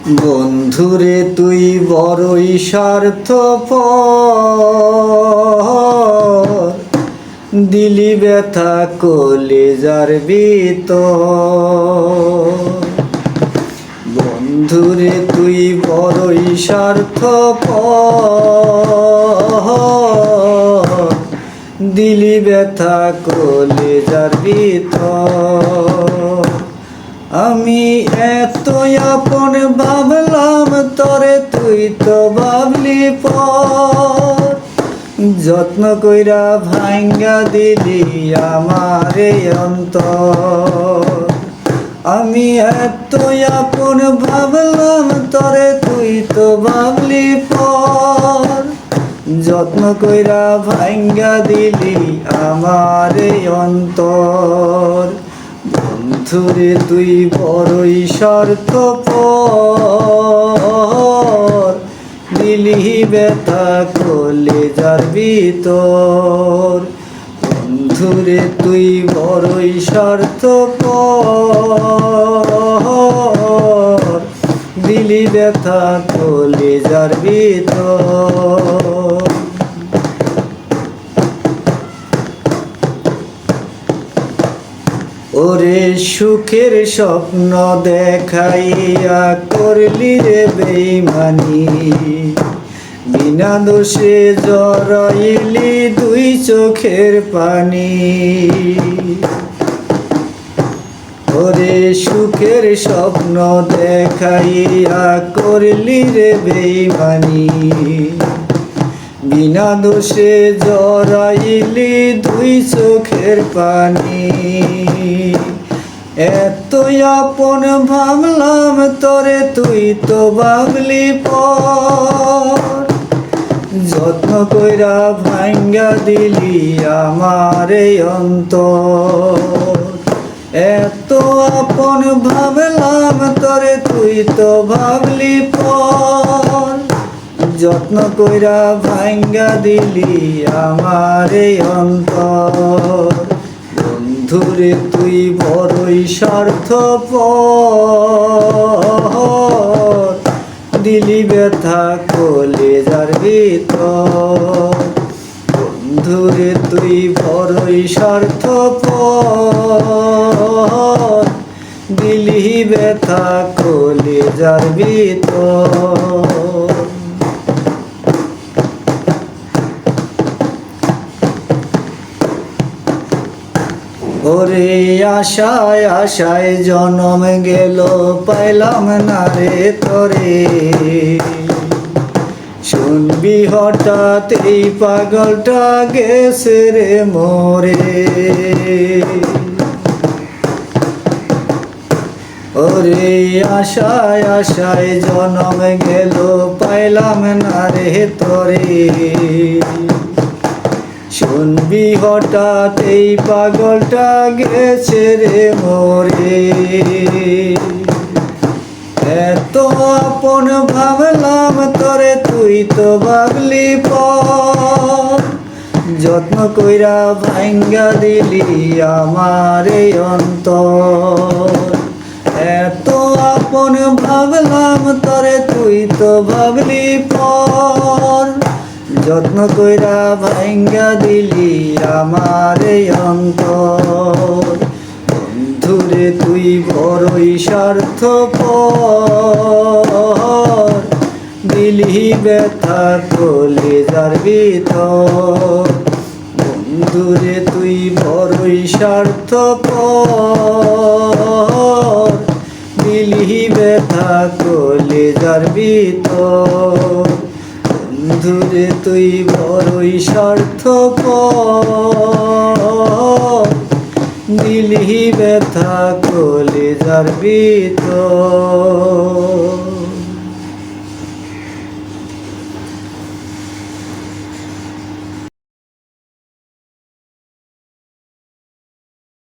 বন্ধুরে তুই বড়ই স্বার্থপর, দিলি ব্যথা কলেজার ভিতর। বন্ধুরে তুই বড়ই স্বার্থপর, দিলি ব্যথা কলেজার ভিতর। আমি এত আপন ভাবলাম তরে, তুই তো ভাবলি পর। যত্ন কইরা ভাঙ্গা দিলি আমার অন্তর। আমি এত আপন ভাবলাম তরে, তুই তো ভাবলি পর। যত্ন কইরা ভাঙ্গা দিলি আমার অন্তর। বন্ধুরে তুই বড়ই স্বার্থপর, দিলি ব্যথা কলেজার ভিতর। বন্ধুরে তুই বড়ই স্বার্থপর, দিলি ব্যথা কলেজার ভিতর। ওরে সুখের স্বপ্ন দেখাইয়া করলি রে বেইমানি, বিনা দোষে জড়াইলি দুই চোখের পানি। ওরে সুখের স্বপ্ন দেখাইয়া করলি রে বেইমানি, বিনা দোষে জড়াইলি দুই চোখের পানি। এত আপন ভাবলাম তরে, তুই তো ভাবলি পর। যত্ন কইরা ভাঙ্গা দিলি আমার অন্তর। এত আপন ভাবলাম তরে, তুই তো ভাবলি পর। যত্ন কইরা ভাঙ্গা দিলি আমার অন্তর। বন্ধুরে তুই বড়ই স্বার্থপর, দিলি ব্যথা কলেজার ভিতর। বন্ধুরে তুই বড়ই স্বার্থপর, দিলি ব্যথা কলেজার ভিতর। ওরে আশায় আশায় জনম গেল, পাইলাম না রে তরে। শুনবি হঠাৎ এই পাগলটা গেছে রে মোরে। ওরে আশায় আশায় জনম গেল, পাইলাম না রে তরে। শুনবি হঠাৎ এই পাগলটা গেছে রে মোরে। এত আপন ভাবলাম তরে, তুই তো ভাবলি পর। যত্ন কইরা ভাঙ্গা দিলি আমার অন্তর। এত আপন ভাবলাম তরে, তুই তো ভাবলি পর। যত্ন কইরা ভাঙ্গা দিলি আমার অন্তর। বন্ধুরে তুই বড়ই স্বার্থপর, দিলি ব্যথা কলেজার ভিতর। বন্ধুরে তুই বড়ই স্বার্থপর, দিলি ব্যথা কলেজার ভিতর। বন্ধুরে তুই বড়ই স্বার্থপর, দিলি ব্যথা কলেজার ভিতর।